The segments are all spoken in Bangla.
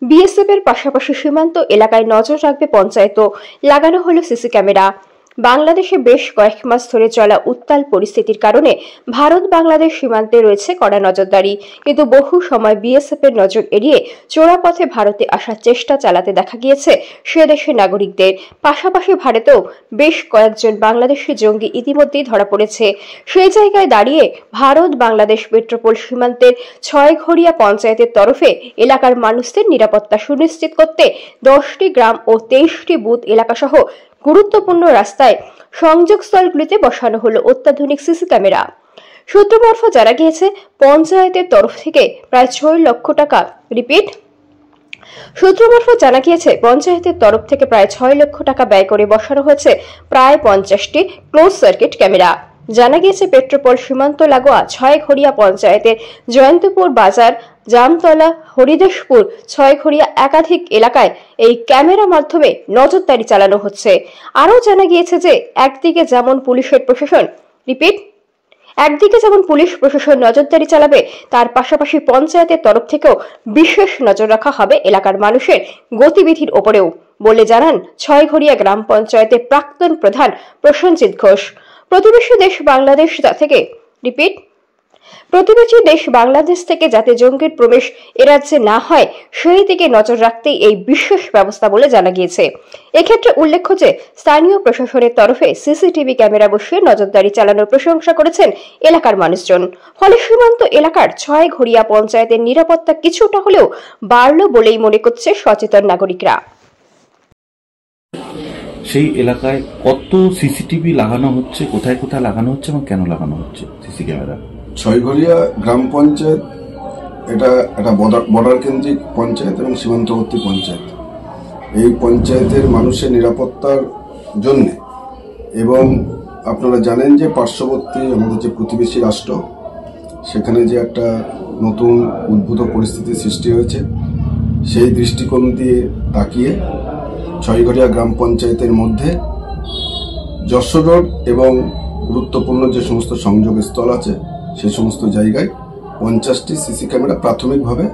বিএসএফ এর পাশাপাশি সীমান্ত এলাকায় নজর রাখবে পঞ্চায়েতও। লাগানো হলো সিসি ক্যামেরা। বাংলাদেশে বেশ কয়েক মাস ধরে চলা উত্তাল পরিস্থিতির কারণে ভারত বাংলাদেশ সীমান্তে রয়েছে কড়া নজরদারি, কিন্তু বহু সময় বিএসএফ এর নজর এড়িয়ে চোরাপথে ভারতে আসার চেষ্টা চালাতে দেখা গিয়েছে সে দেশের নাগরিকদের। পাশাপাশি ভারতেও বেশ কয়েকজন বাংলাদেশি জঙ্গি ইতিমধ্যেই ধরা পড়েছে। সেই জায়গায় দাঁড়িয়ে ভারত বাংলাদেশ মেট্রোপোল সীমান্তের ছয়ঘরিয়া পঞ্চায়েতের তরফে এলাকার মানুষদের নিরাপত্তা সুনিশ্চিত করতে 10টি গ্রাম ও 23টি বুথ এলাকাসহ গুরুত্বপূর্ণ রাস্তায় সংযোগস্থলগুলিতে বসানো হলো অত্যাধুনিক সিসি ক্যামেরা। সূত্র মারফত জানা গিয়েছে, পঞ্চায়েতের তরফ থেকে প্রায় 6 লক্ষ টাকা ব্যয় করে বসানো হয়েছে প্রায় 50টি ক্লোজ সার্কিট ক্যামেরা। জানা গিয়েছে, পেট্রোপোল সীমান্ত লাগোয়া ছয়ঘরিয়া পঞ্চায়েতের জয়ন্তপুর বাজার, জামতলা, হরিদেশপুর, ছয়ঘরিয়া একাধিক এলাকায় এই ক্যামেরা মাধ্যমে নজরদারি চালানো হচ্ছে। আরও জানা গিয়েছে যে একদিকে যেমন পুলিশ প্রশাসন নজরদারি চালাবে, তার পাশাপাশি পঞ্চায়েতের তরফ থেকেও বিশেষ নজর রাখা হবে এলাকার মানুষের গতিবিধির ওপরেও বলে জানান ছয়ঘরিয়া গ্রাম পঞ্চায়েতের প্রাক্তন প্রধান প্রসেনজিৎ ঘোষ। প্রতিবেশী দেশ বাংলাদেশ থেকে যাতে জঙ্গির প্রবেশ এরাজ্যে না হয় সেই দিকে নজর রাখতেই এই বিশেষ ব্যবস্থা বলে জানা গিয়েছে। এক্ষেত্রে উল্লেখ্য যে স্থানীয় প্রশাসনের তরফে সিসিটিভি ক্যামেরা বসিয়ে নজরদারি চালানোর প্রশংসা করেছেন এলাকার মানুষজন। ফলে সীমান্ত এলাকার ছয়ঘরিয়া পঞ্চায়েতের নিরাপত্তা কিছুটা হলেও বাড়ল বলেই মনে করছে সচেতন নাগরিকরা। সেই এলাকায় কত সিসিটিভি লাগানো হচ্ছে, কোথায় কোথায় লাগানো হচ্ছে এবং কেন লাগানো হচ্ছে সিসি ক্যামেরা? ছয়ঘরিয়া গ্রাম পঞ্চায়েত এটা একটা বর্ডার কেন্দ্রিক পঞ্চায়েত এবং সীমান্তবর্তী পঞ্চায়েত। এই পঞ্চায়েতের মানুষের নিরাপত্তার জন্য এবং আপনারা জানেন যে পার্শ্ববর্তী আমাদের যে প্রতিবেশী রাষ্ট্র, সেখানে যে একটা নতুন উদ্ভূত পরিস্থিতির সৃষ্টি হয়েছে, সেই দৃষ্টিকোণ দিয়ে তাকিয়ে ছয়ঘরিয়া গ্রাম পঞ্চায়েতের মধ্যে যশোর রোড এবং গুরুত্বপূর্ণ যে সমস্ত সংযোগ স্থল আছে সেই সমস্ত জায়গায় 50টি সিসি ক্যামেরা প্রাথমিকভাবে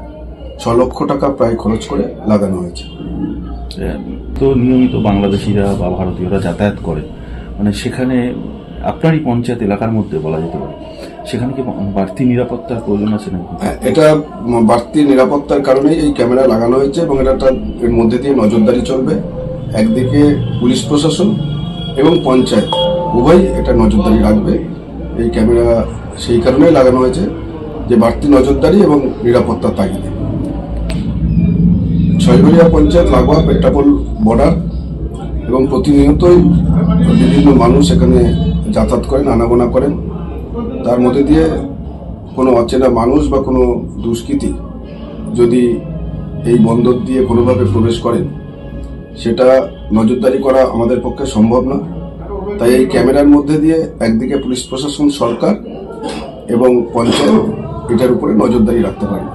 6 লক্ষ টাকা প্রায় খরচ করে লাগানো হয়েছে। তো নিয়মিত বাংলাদেশিরা বা ভারতীয়রা যাতায়াত করে, মানে সেখানে আপনারই পঞ্চায়েত এলাকার মধ্যে বলা যেতে পারে, সেখানে কি বাড়তি নিরাপত্তার প্রয়োজন আছে নাকি? এটা বাড়তি নিরাপত্তার কারণেই এই ক্যামেরা লাগানো হয়েছে এবং এর মধ্যে দিয়ে নজরদারি চলবে। একদিকে পুলিশ প্রশাসন এবং পঞ্চায়েত উভয় এটা নজরদারি রাখবে। এই ক্যামেরা সেই কারণেই লাগানো হয়েছে যে বাড়তি নজরদারি এবং নিরাপত্তার তাগিদে। ছয়ঘরিয়া পঞ্চায়েত লাগোয়া পেট্রাপোল বর্ডার এবং প্রতিনিয়তই বিভিন্ন মানুষ এখানে যাতায়াত করেন, আনাগোনা করেন। তার মধ্যে দিয়ে কোনো অচেনা মানুষ বা কোনো দুষ্কৃতী যদি এই বন্দর দিয়ে কোনোভাবে প্রবেশ করেন, সেটা নজরদারি করা আমাদের পক্ষে সম্ভব না। তাই এই ক্যামেরার মধ্যে দিয়ে একদিকে পুলিশ প্রশাসন, সরকার এবং পঞ্চায়েত এটার উপরে নজরদারি রাখতে পারে।